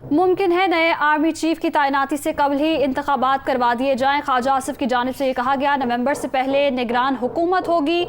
मुमकिन है नए आर्मी चीफ की तैनाती से कबल ही इंतखाबात करवा दिए जाएं। ख्वाजा आसिफ की जानिब से ये कहा गया नवंबर से पहले निगरान हुकूमत होगी।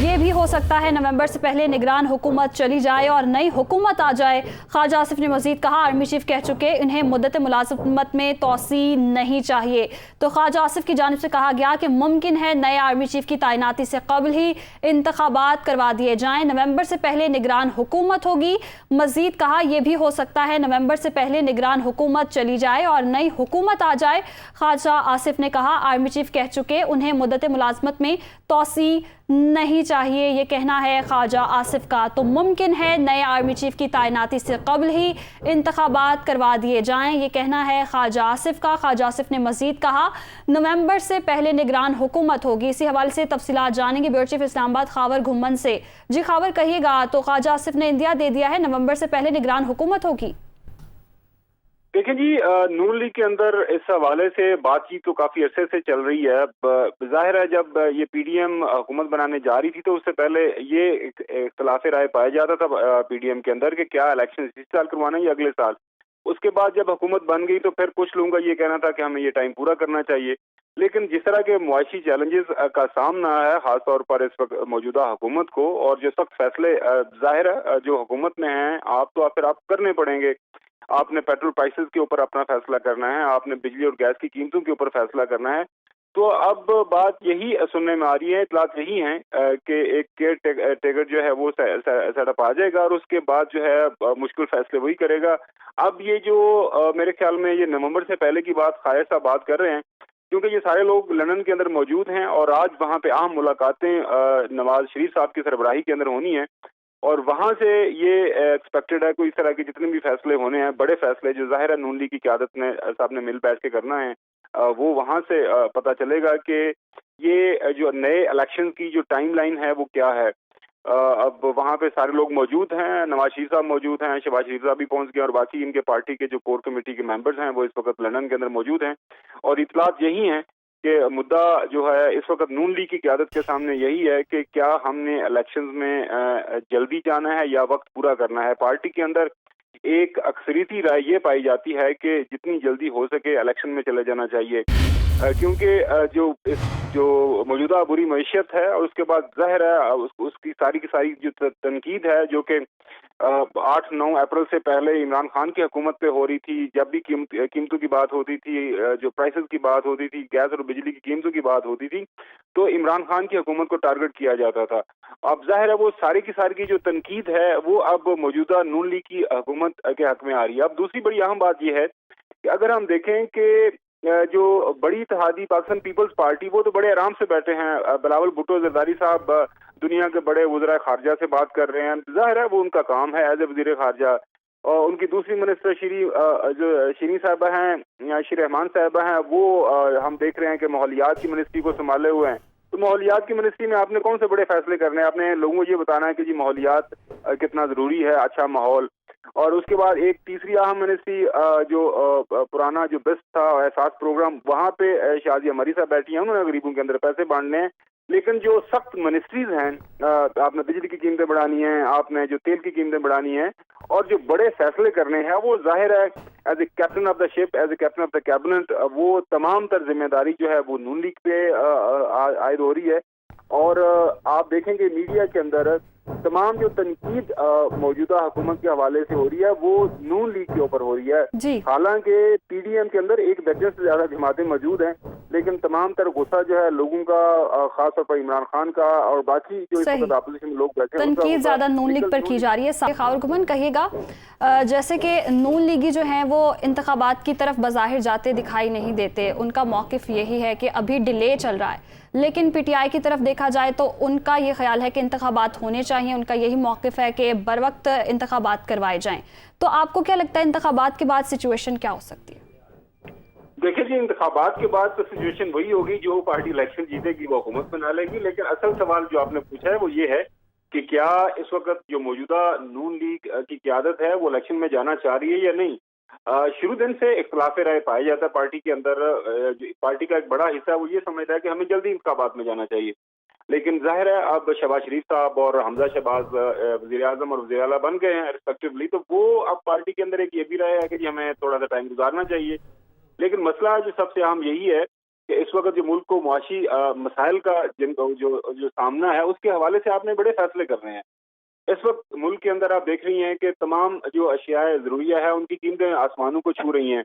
ये भी हो सकता है नवंबर से पहले निगरान हुकूमत चली जाए और नई हुकूमत आ जाए। ख्वाजा आसिफ ने मजीद कहा आर्मी चीफ कह चुके इन्हें मुद्दत मुलाजमत में तोसी नहीं चाहिए। तो ख्वाजा आसिफ की जानिब से कहा गया कि मुमकिन है नए आर्मी चीफ की तैनाती से कबल ही इंतखाबात करवा दिए जाएं। नवंबर से पहले निगरान हुकूमत होगी। मजीद कहा यह भी हो सकता है नवंबर से पहले निगरान हुकूमत चली जाए और नई हुकूमत आ जाए। ख्वाजा आसिफ ने कहा आर्मी चीफ कह चुके उन्हें मुद्दत मुलाजमत में तोसी नहीं चाहिए। ये कहना है ख्वाजा आसिफ का। तो मुमकिन है नए आर्मी चीफ की तैनाती से कबल ही इंतखाबात करवा दिए जाएं। ये कहना है ख्वाजा आसिफ का। ख्वाजा आसिफ ने मजीद कहा नवंबर से पहले निगरान हुकूमत होगी। इसी हवाले से तफसीलात जानेंगे ब्यूरो चीफ इस्लामाबाद खावर घुम्मन से। जी खावर कहिएगा, तो ख्वाजा आसिफ ने इंदिया दे दिया है नवंबर से पहले निगरान हुकूमत होगी। देखिए जी, नून लीग के अंदर इस हवाले से बातचीत तो काफी अरसे से चल रही है। जाहिर है जब ये पीडीएम हुकूमत बनाने जा रही थी तो उससे पहले ये इख्तलाफ राय पाया जाता था पीडीएम के अंदर कि क्या इलेक्शन इस साल करवाना है या अगले साल। उसके बाद जब हुकूमत बन गई तो फिर कुछ लोगों का ये कहना था कि हमें ये टाइम पूरा करना चाहिए। लेकिन जिस तरह के मुआशी चैलेंजेस का सामना है खासतौर पर इस वक्त मौजूदा हुकूमत को, और जो सख्त फैसले जाहिर है जो हुकूमत में हैं आप तो फिर आप करने पड़ेंगे। आपने पेट्रोल प्राइसेस के ऊपर अपना फैसला करना है, आपने बिजली और गैस की कीमतों के ऊपर फैसला करना है। तो अब बात यही सुनने में आ रही है, इतलात यही है कि एक केयर टेकर जो है वो सेटअप आ जाएगा और उसके बाद जो है मुश्किल फैसले वही करेगा। अब ये जो मेरे ख्याल में ये नवंबर से पहले की बात खायर साहब बात कर रहे हैं, क्योंकि ये सारे लोग लंदन के अंदर मौजूद हैं और आज वहाँ पे अहम मुलाकातें नवाज शरीफ साहब की सरबराही के अंदर होनी है और वहां से ये एक्सपेक्टेड है कोई इस तरह के जितने भी फैसले होने हैं, बड़े फैसले जो जाहिर है नून लीग की क़यादत ने साहब ने मिल बैठ के करना है, वो वहां से पता चलेगा कि ये जो नए इलेक्शन की जो टाइमलाइन है वो क्या है। अब वहां पे सारे लोग मौजूद हैं, नवाज शरीफ साहब मौजूद हैं, शहबाज शरीफ साहब भी पहुंच गए और बाकी इनके पार्टी के जो कोर कमेटी के मेंबर्स हैं वो इस वक्त लंदन के अंदर मौजूद हैं। और इतलात यही हैं कि मुद्दा जो है इस वक्त नून लीग की क़यादत के सामने यही है कि क्या हमने इलेक्शंस में जल्दी जाना है या वक्त पूरा करना है। पार्टी के अंदर एक अक्सरियती राय ये पाई जाती है कि जितनी जल्दी हो सके इलेक्शन में चले जाना चाहिए, क्योंकि जो मौजूदा बुरी मईशत है और उसके बाद ज़ाहिर है उसकी सारी की सारी जो तनकीद है जो कि 8-9 अप्रैल से पहले इमरान खान की हुकूमत पे हो रही थी, जब भी कीमतों की बात होती थी, जो प्राइसेस की बात होती थी, गैस और बिजली की कीमतों की बात होती थी, तो इमरान खान की हुकूमत को टारगेट किया जाता था। अब जाहिर है वो सारी की जो तनकीद है वो अब मौजूदा नून लीग की हुकूमत के हक में आ रही है। अब दूसरी बड़ी अहम बात यह है कि अगर हम देखें कि जो बड़ी इत्तेहादी पाकिस्तान पीपल्स पार्टी वो तो बड़े आराम से बैठे हैं। बिलावल भुट्टो जरदारी साहब दुनिया के बड़े वज़ीर खारजा से बात कर रहे हैं, जाहिर है वो उनका काम है एज ए वज़ीर खारजा। और उनकी दूसरी मिनिस्टर जो शीरी साहबा हैं, श्री रहमान साहबा हैं, वो हम देख रहे हैं कि माहौलियात की मिनिस्ट्री को संभाले हुए हैं। तो माहौलियात की मिनिस्ट्री में आपने कौन से बड़े फैसले करने हैं? आपने लोगों को ये बताना है कि जी माहौलियात कितना ज़रूरी है, अच्छा माहौल। और उसके बाद एक तीसरी अहम मिनिस्ट्री जो पुराना जो बेस्ट था एहसास प्रोग्राम, वहाँ पे शाजिया मरी साहब बैठी हैं, उन्होंने गरीबों के अंदर पैसे बांटने हैं। लेकिन जो सख्त मिनिस्ट्रीज हैं, आपने बिजली की कीमतें बढ़ानी है, आपने जो तेल की कीमतें बढ़ानी है और जो बड़े फैसले करने हैं, वो जाहिर है as a captain of the ship, as a captain of the cabinet, वो तमाम तर जिम्मेदारी जो है वो नून लीग पे आयद हो रही है। और आप देखेंगे मीडिया के अंदर तमाम जो तनकीद मौजूदा हुकूमत के हवाले से हो रही है वो नून लीग के ऊपर हो रही है। हालांकि पीडीएम के अंदर एक दर्जन से ज्यादा जमातें मौजूद हैं, लेकिन तमाम तर गुस्सा जो है लोगों का, खासतौर पर इमरान खान का और बाकी जो इस वक्त अपोजिशन में लोग बैठे हैं, तनकीद ज्यादा नून लीग पर की जा रही है। खावर गुमन कहिएगा, जैसे कि नून लीगी जो हैं वो इंतखाबात की तरफ बज़ाहिर जाते दिखाई नहीं देते, उनका मौक़िफ़ यही है कि अभी डिले चल रहा है, लेकिन पीटीआई की तरफ देखा जाए तो उनका ये ख्याल है कि इंतखाबात होने चाहिए, उनका यही मौक़िफ़ है कि बर वक्त इंतखाबात करवाए जाएं। तो आपको क्या लगता है इंतखाबात के बाद सिचुएशन क्या हो सकती है? देखिए जी, इंतखाबात के बाद तो सिचुएशन वही होगी, जो पार्टी इलेक्शन जीतेगी वो हुकूमत बना लेगी। लेकिन असल सवाल जो आपने पूछा है वो ये है कि क्या इस वक्त जो मौजूदा नून लीग की क़यादत है वो इलेक्शन में जाना चाह रही है या नहीं। शुरू दिन से इख्तलाफ राय पाया जाता है पार्टी के अंदर। पार्टी का एक बड़ा हिस्सा वो ये समझता है कि हमें जल्दी इंतखाबात में जाना चाहिए। लेकिन जाहिर है अब शहबाज शरीफ साहब और हमजा शहबाज वज़ीर आज़म और वज़ीर आला बन गए हैं रिस्पेक्टिवली, तो वो अब पार्टी के अंदर एक ये भी रहा है कि जी हमें थोड़ा सा टाइम गुजारना चाहिए। लेकिन मसला जो सबसे अहम यही है कि इस वक्त जो मुल्क को मुआशी मसाइल का जिनको जो जो सामना है उसके हवाले से आपने बड़े फैसले कर रहे हैं। इस वक्त मुल्क के अंदर आप देख रही हैं कि तमाम जो अशियाए ज़रूरिया है उनकी कीमतें आसमानों को छू रही हैं।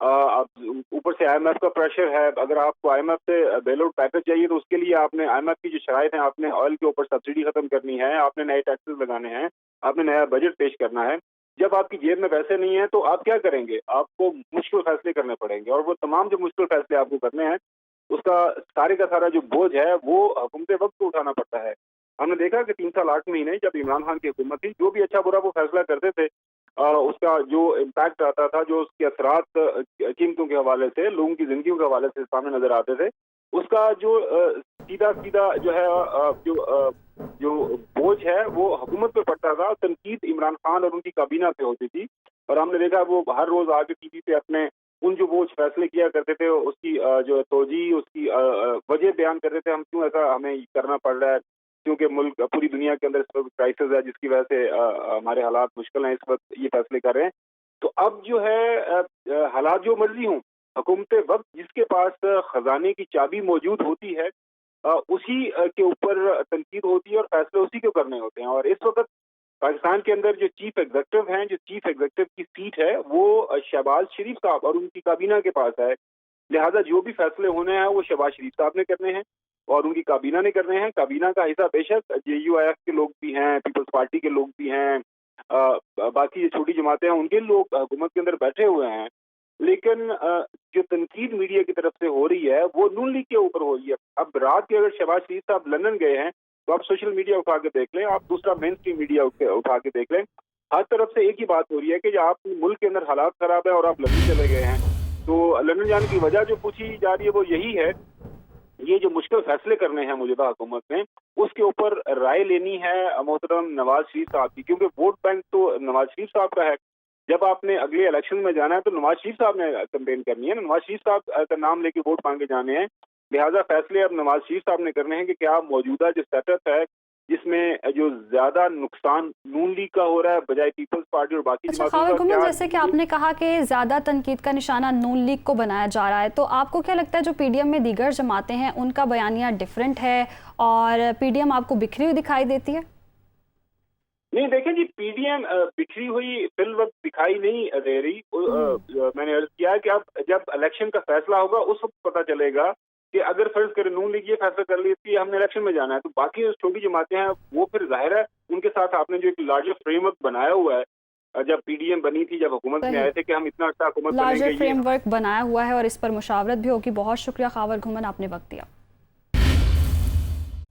अब ऊपर से IMF का प्रेशर है। अगर आपको IMF से बेल आउट पैकेज चाहिए तो उसके लिए आपने IMF की जो शराइत हैं, आपने ऑयल के ऊपर सब्सिडी खत्म करनी है, आपने नए टैक्सेस लगाने हैं, आपने नया बजट पेश करना है। जब आपकी जेब में पैसे नहीं है तो आप क्या करेंगे? आपको मुश्किल फैसले करने पड़ेंगे और वो तमाम जो मुश्किल फैसले आपको करने हैं उसका सारे का सारा जो बोझ है वो हुकूमत वक्त को उठाना पड़ता है। हमने देखा कि 3 साल 8 महीने जब इमरान खान की हुकूमत थी, जो भी अच्छा बुरा वो फैसला करते थे, उसका जो इम्पैक्ट आता था, जो उसके असरात कीमतों के हवाले से, लोगों की जिंदगियों के हवाले से सामने नजर आते थे, उसका जो सीधा सीधा जो है जो बोझ है वो हुकूमत पे पड़ता था। तनकीद इमरान खान और उनकी काबीना पे होती थी और हमने देखा वो हर रोज आगे टीवी पे अपने उन जो वो फैसले किया करते थे उसकी जो तोजी उसकी वजह बयान करते थे, हम क्यों ऐसा हमें करना पड़ रहा है, क्योंकि मुल्क पूरी दुनिया के अंदर इस वक्त क्राइसिस है जिसकी वजह से हमारे हालात मुश्किल हैं, इस वक्त ये फैसले कर रहे हैं। तो अब जो है हालात जो मर्जी हों, हुकूमत वक्त जिसके पास खजाने की चाबी मौजूद होती है उसी के ऊपर तनकीद होती है और फैसले उसी को करने होते हैं। और इस वक्त पाकिस्तान के अंदर जो चीफ एग्जीक्यूटिव हैं, जो चीफ एग्जीक्यूटिव की सीट है वो शहबाज शरीफ साहब और उनकी काबीना के पास है। लिहाजा जो भी फैसले होने हैं वो शहबाज शरीफ साहब ने करने हैं और उनकी काबीना ने करने हैं। काबीना का हिस्सा बेशक JUIF के लोग भी हैं, पीपल्स पार्टी के लोग भी हैं, बाकी जो छोटी जमातें हैं उनके लोग हुकूमत के अंदर बैठे हुए हैं। लेकिन जो तनकीद मीडिया की तरफ से हो रही है वो नून लीग के ऊपर हो रही है। अब रात के अगर शहबाज शरीफ साहब लंदन गए हैं तो आप सोशल मीडिया उठा के देख लें, आप दूसरा मेन स्ट्रीम मीडिया उठा के देख लें, हर तरफ से एक ही बात हो रही है कि आप मुल्क के अंदर हालात खराब है और आप लंदन चले गए हैं। तो लंदन जाने की वजह जो पूछी जा रही है वो यही है, ये जो मुश्किल फैसले करने हैं मौजूदा हुकूमत में उसके ऊपर राय लेनी है मोहतरम नवाज शरीफ साहब की, क्योंकि वोट बैंक तो नवाज शरीफ साहब का है। जब आपने अगले इलेक्शन में जाना है तो नवाज शरीफ साहब ने कैंपेन करनी है, नवाज शरीफ साहब का नाम लेके वोट मांगे जाने हैं। लिहाजा फैसले अब नवाज शरीफ साहब ने करने हैं कि क्या मौजूदा जो सेटअप है जिसमें जो ज्यादा नुकसान नून लीग का हो रहा है बजाय पीपल्स पार्टी और बाकी खावर घुमन, जैसे कि आपने कहा कि ज्यादा तनकीद का निशाना नून लीग को बनाया जा रहा है, तो आपको क्या लगता है जो PDM में दीगर जमातें हैं उनका बयानिया डिफरेंट है और PDM आपको बिखरी हुई दिखाई देती है? नहीं, देखें जी, PDM बिखरी हुई फिल वक्त दिखाई नहीं दे रही। मैंने अर्ज किया है कि अब जब इलेक्शन का फैसला होगा उस वक्त पता चलेगा कि अगर फर्ज करें नून लीग ये फैसला कर लेती है हमने इलेक्शन में जाना है, तो बाकी जो छोटी जमातें हैं वो फिर जाहिर है उनके साथ आपने जो एक लार्जर फ्रेमवर्क बनाया हुआ है, जब PDM बनी थी, जब हुकूमत में आए थे कि हम इतना अच्छा हुकूमत लार्जर फ्रेमवर्क बनाया हुआ है और इस पर मुशावरत भी होगी। बहुत शुक्रिया खावर घुमन, आपने वक्त दिया।